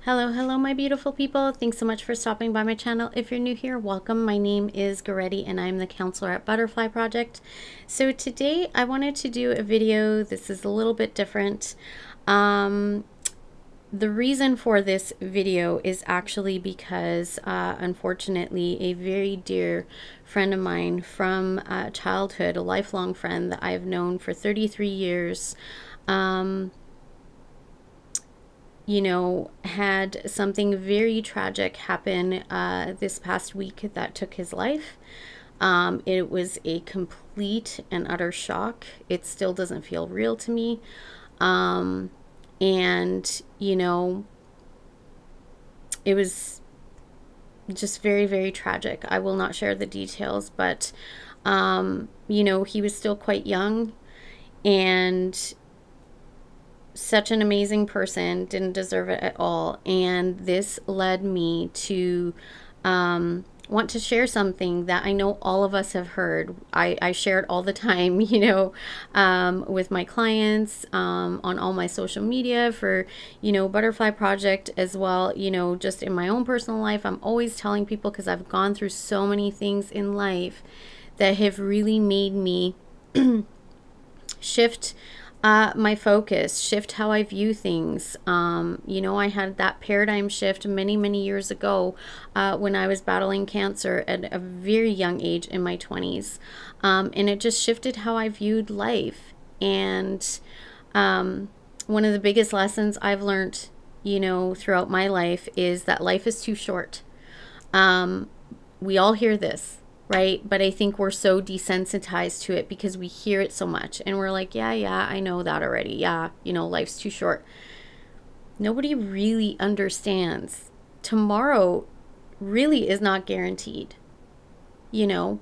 Hello, my beautiful people. Thanks so much for stopping by my channel. If you're new here, welcome. My name is Goretti and I'm the counselor at Butterfly Project. So today I wanted to do a video. This is a little bit different. The reason for this video is actually because, unfortunately, a very dear friend of mine from childhood, a lifelong friend that I've known for 33 years, had something very tragic happen this past week that took his life. It was a complete and utter shock. It still doesn't feel real to me. It was just very, very tragic. I will not share the details, but, he was still quite young and such an amazing person, didn't deserve it at all. And this led me to want to share something that I know all of us have heard. I share it all the time, with my clients, on all my social media for, Butterfly Project as well, just in my own personal life. I'm always telling people because I've gone through so many things in life that have really made me shift my focus, shift how I view things. I had that paradigm shift many, many years ago when I was battling cancer at a very young age in my 20s. And it just shifted how I viewed life. And one of the biggest lessons I've learned, throughout my life is that life is too short. We all hear this, right? But I think we're so desensitized to it because we hear it so much and we're like, yeah, I know that already. Yeah, life's too short. Nobody really understands. Tomorrow really is not guaranteed. My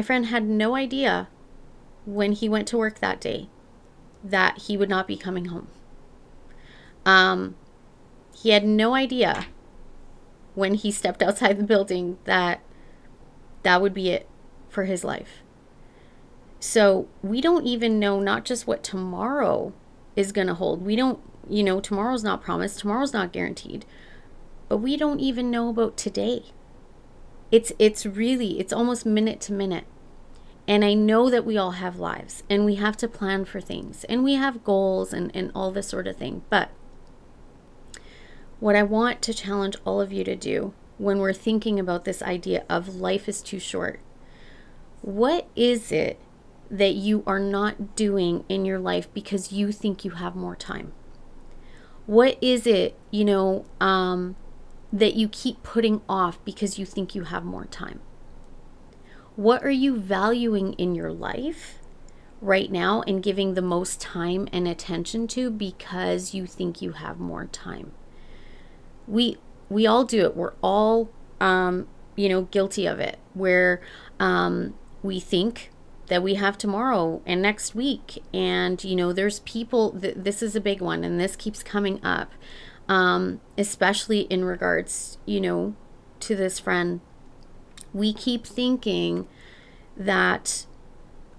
friend had no idea when he went to work that day that he would not be coming home. He had no idea when he stepped outside the building that would be it for his life. So we don't even know not just what tomorrow is going to hold. We don't, tomorrow's not promised. Tomorrow's not guaranteed. But we don't even know about today. It's almost minute to minute. And I know that we all have lives and we have to plan for things and we have goals and all this sort of thing. But what I want to challenge all of you to do when we're thinking about this idea of life is too short, what is it that you are not doing in your life because you think you have more time? What is it, that you keep putting off because you think you have more time? What are you valuing in your life right now and giving the most time and attention to because you think you have more time? We all do it. We're all, guilty of it, where we think that we have tomorrow and next week. And, there's people, this is a big one, and this keeps coming up, especially in regards, to this friend. We keep thinking that,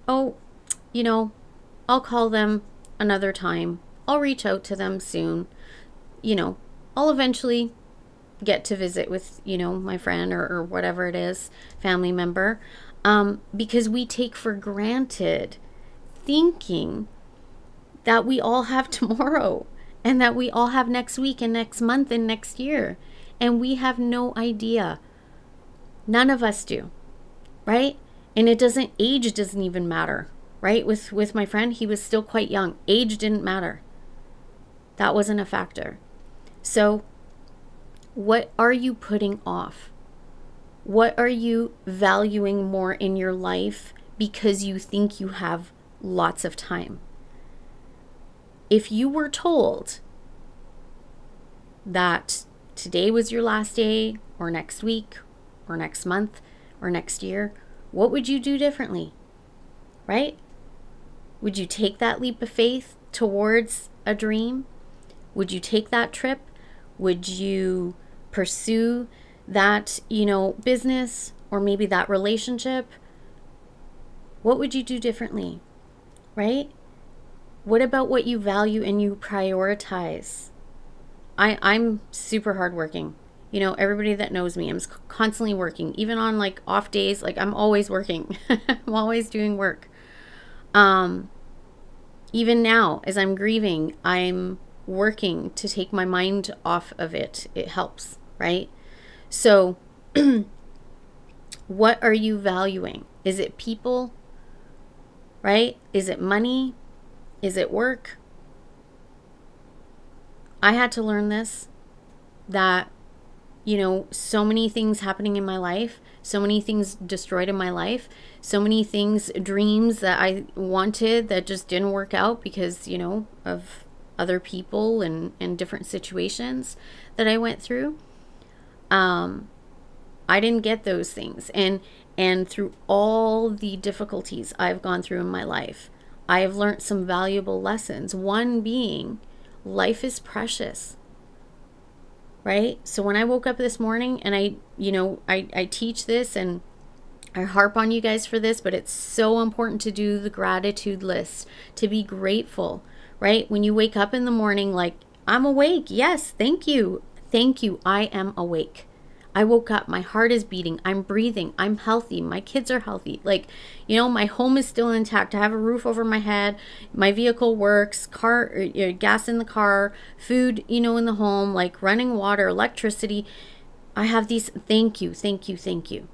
I'll call them another time. I'll reach out to them soon. I'll eventually get to visit with, my friend or whatever it is, family member, because we take for granted thinking that we all have tomorrow and that we all have next week and next month and next year. And we have no idea. None of us do, right? And age doesn't even matter, right? With my friend, he was still quite young. Age didn't matter. That wasn't a factor. So what are you putting off? What are you valuing more in your life because you think you have lots of time? If you were told that today was your last day, or next week, or next month, or next year, what would you do differently? Right? Would you take that leap of faith towards a dream? Would you take that trip? Would you pursue that, business or maybe that relationship? What would you do differently, right? What about what you value and you prioritize? I'm super hardworking. You know, everybody that knows me, I'm constantly working. Even on like off days, like I'm always working. I'm always doing work. Even now, as I'm grieving, I'm working to take my mind off of it. It helps, right? So, what are you valuing? Is it people, right? Is it money? Is it work? I had to learn this, that, you know, so many things happening in my life, so many things destroyed in my life, so many things, dreams that I wanted that just didn't work out because, you know, of other people and different situations that I went through. I didn't get those things. And through all the difficulties I've gone through in my life, I have learned some valuable lessons. One being, life is precious. Right? So when I woke up this morning, and I teach this and I harp on you guys for this, but it's so important to do the gratitude list, to be grateful, right? When you wake up in the morning, like, I'm awake. Yes, thank you. Thank you. I am awake. I woke up. My heart is beating. I'm breathing. I'm healthy. My kids are healthy. Like, you know, my home is still intact. I have a roof over my head. My vehicle works. Gas in the car. Food, you know, in the home. Like running water, electricity. I have these. Thank you. Thank you. Thank you.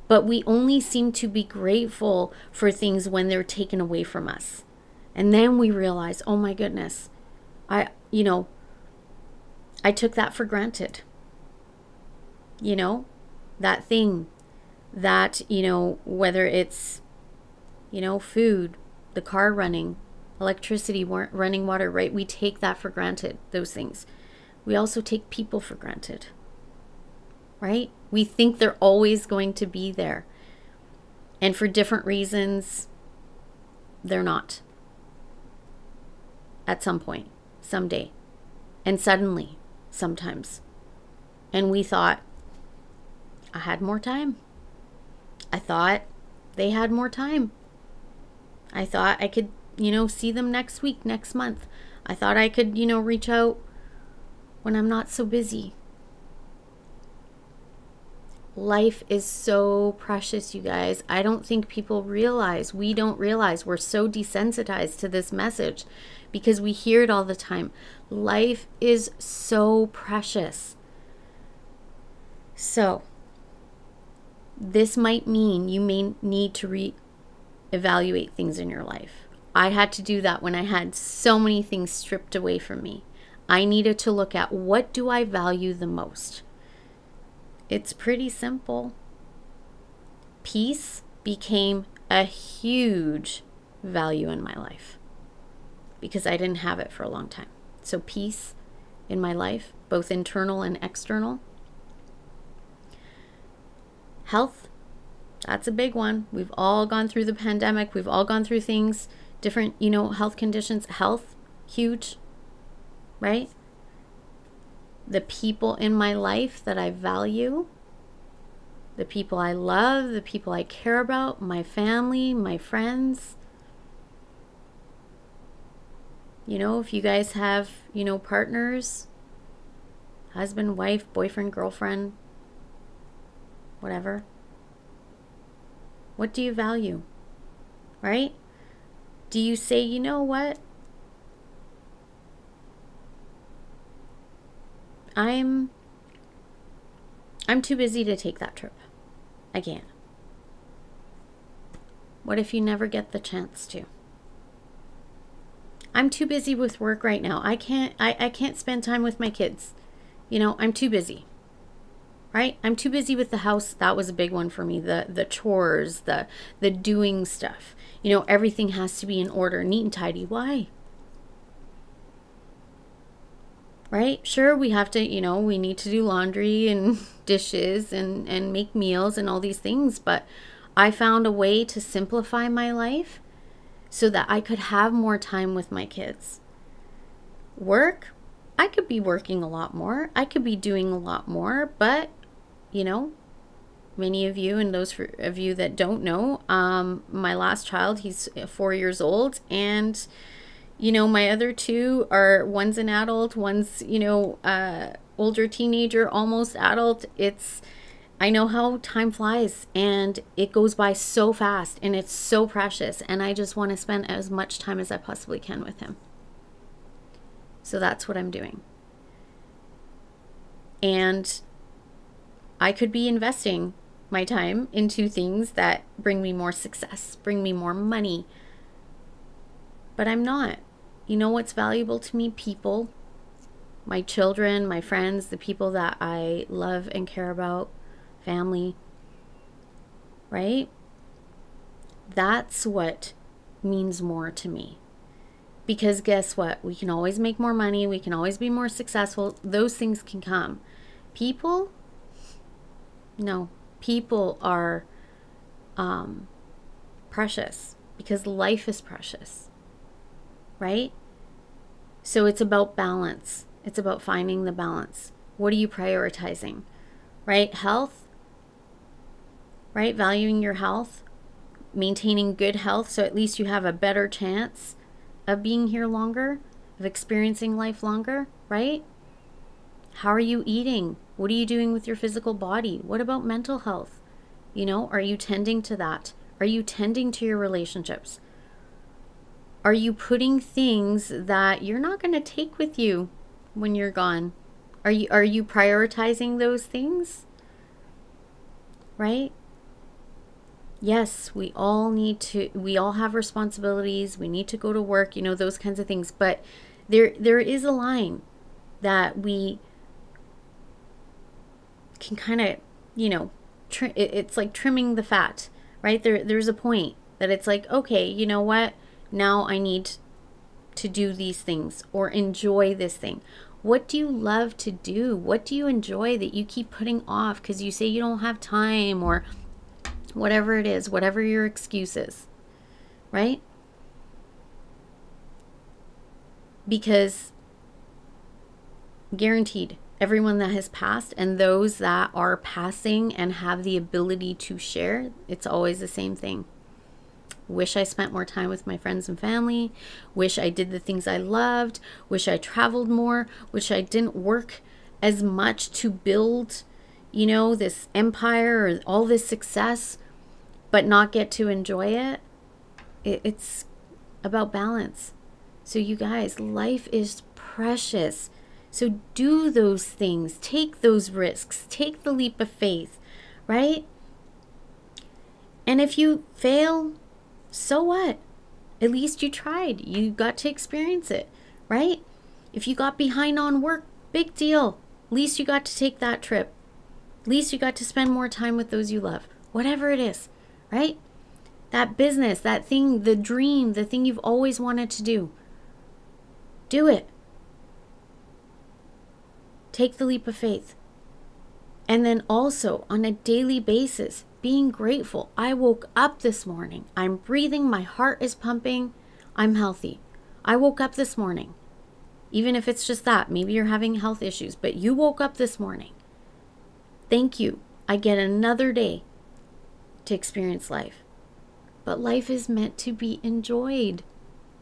But we only seem to be grateful for things when they're taken away from us. And then we realize, oh my goodness, I took that for granted. You know, that thing that, you know, whether it's, you know, food, the car running, electricity, running water, right? We take that for granted, those things. We also take people for granted, right? We think they're always going to be there. And for different reasons, they're not. At some point, someday, and suddenly, sometimes. And we thought, I had more time. I thought they had more time. I thought I could, you know, see them next week, next month. I thought I could, you know, reach out when I'm not so busy. Life is so precious, you guys. I don't think people realize, we don't realize, we're so desensitized to this message because we hear it all the time. Life is so precious. So, this might mean you may need to reevaluate things in your life. I had to do that when I had so many things stripped away from me. I needed to look at, what do I value the most? It's pretty simple. Peace became a huge value in my life because I didn't have it for a long time. So peace in my life, both internal and external. Health, that's a big one. We've all gone through the pandemic. We've all gone through things, different, you know, health conditions. Health, huge, right? The people in my life that I value, the people I love, the people I care about, my family, my friends. You know, if you guys have, you know, partners, husband, wife, boyfriend, girlfriend, whatever. What do you value? Right? Do you say, you know what? I'm too busy to take that trip. I can't. What if you never get the chance to? I'm too busy with work right now. I can't spend time with my kids. You know, I'm too busy. Right? I'm too busy with the house. That was a big one for me. The chores, the doing stuff. You know, everything has to be in order, neat and tidy. Why? Right? Sure, we have to, you know, we need to do laundry and dishes and make meals and all these things. But I found a way to simplify my life so that I could have more time with my kids. Work, I could be working a lot more. I could be doing a lot more, but you know, many of you and those of you that don't know, my last child, he's 4 years old, and My other two are, one's an adult, one's, older teenager, almost adult. I know how time flies and it goes by so fast and it's so precious. And I just want to spend as much time as I possibly can with him. So that's what I'm doing. And I could be investing my time into things that bring me more success, bring me more money. But I'm not. You know what's valuable to me? People, my children, my friends, the people that I love and care about, family, right? That's what means more to me. Because guess what? We can always make more money. We can always be more successful. Those things can come. People, no. People are precious because life is precious, right? So it's about balance. It's about finding the balance. What are you prioritizing, right? Health, right? Valuing your health, maintaining good health so at least you have a better chance of being here longer, of experiencing life longer, right? How are you eating? What are you doing with your physical body? What about mental health? Are you tending to that? Are you tending to your relationships? Are you putting things that you're not going to take with you when you're gone? Are you prioritizing those things? Right? Yes, we all have responsibilities. We need to go to work, those kinds of things. But there is a line that we can kind of, it's like trimming the fat, right? There's a point that it's like, okay, you know what? Now I need to do these things or enjoy this thing. What do you love to do? What do you enjoy that you keep putting off because you say you don't have time or whatever it is, whatever your excuse is, right? Because guaranteed, everyone that has passed and those that are passing and have the ability to share, it's always the same thing. Wish I spent more time with my friends and family. Wish I did the things I loved. Wish I traveled more. Wish I didn't work as much to build, this empire or all this success, but not get to enjoy it. It's about balance. So you guys, life is precious. So do those things, take those risks, take the leap of faith, right? And if you fail, so what? At least you tried. You got to experience it, right? If you got behind on work, big deal. At least you got to take that trip. At least you got to spend more time with those you love. Whatever it is, right? That business, that thing, the dream, the thing you've always wanted to do. Do it. Take the leap of faith. And then also on a daily basis, being grateful. I woke up this morning. I'm breathing. My heart is pumping. I'm healthy. I woke up this morning. Even if it's just that, maybe you're having health issues, but you woke up this morning. Thank you. I get another day to experience life. But life is meant to be enjoyed.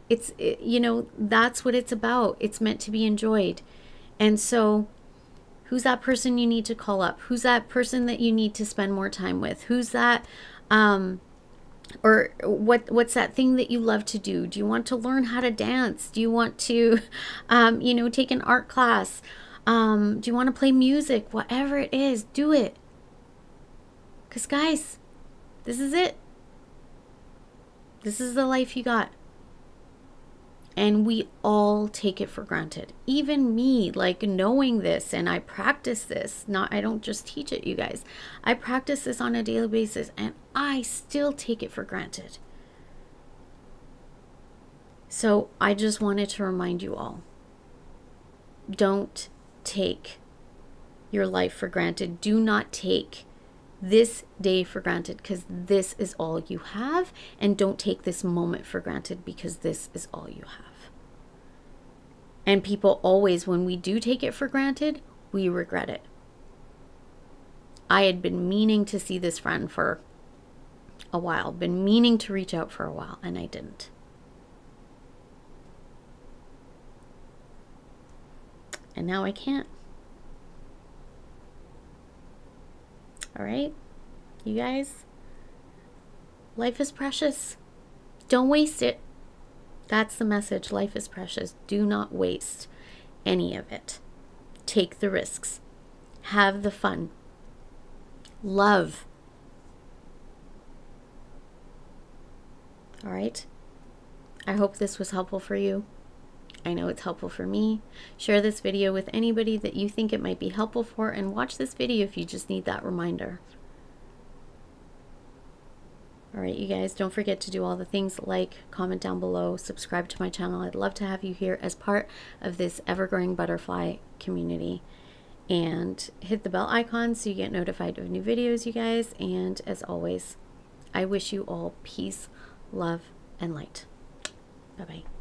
That's what it's about. It's meant to be enjoyed. And so who's that person you need to call up? Who's that person that you need to spend more time with? Who's that, or what's that thing that you love to do? Do you want to learn how to dance? Do you want to, take an art class? Do you want to play music? Whatever it is, do it. Because guys, this is it. This is the life you got. And we all take it for granted. Even me, knowing this, and I practice this. I don't just teach it, you guys. I practice this on a daily basis, and I still take it for granted. So I just wanted to remind you all, don't take your life for granted. Do not take this day for granted, because this is all you have. And don't take this moment for granted, because this is all you have. And people always, when we do take it for granted, we regret it. I had been meaning to see this friend for a while, been meaning to reach out for a while, and I didn't. And now I can't. All right, you guys, life is precious. Don't waste it. That's the message. Life is precious. Do not waste any of it. Take the risks. Have the fun. Love. All right. I hope this was helpful for you. I know it's helpful for me. Share this video with anybody that you think it might be helpful for, and watch this video if you just need that reminder. All right, you guys, don't forget to do all the things, like, comment down below, subscribe to my channel. I'd love to have you here as part of this ever-growing butterfly community. And hit the bell icon so you get notified of new videos, you guys. And as always, I wish you all peace, love, and light. Bye-bye.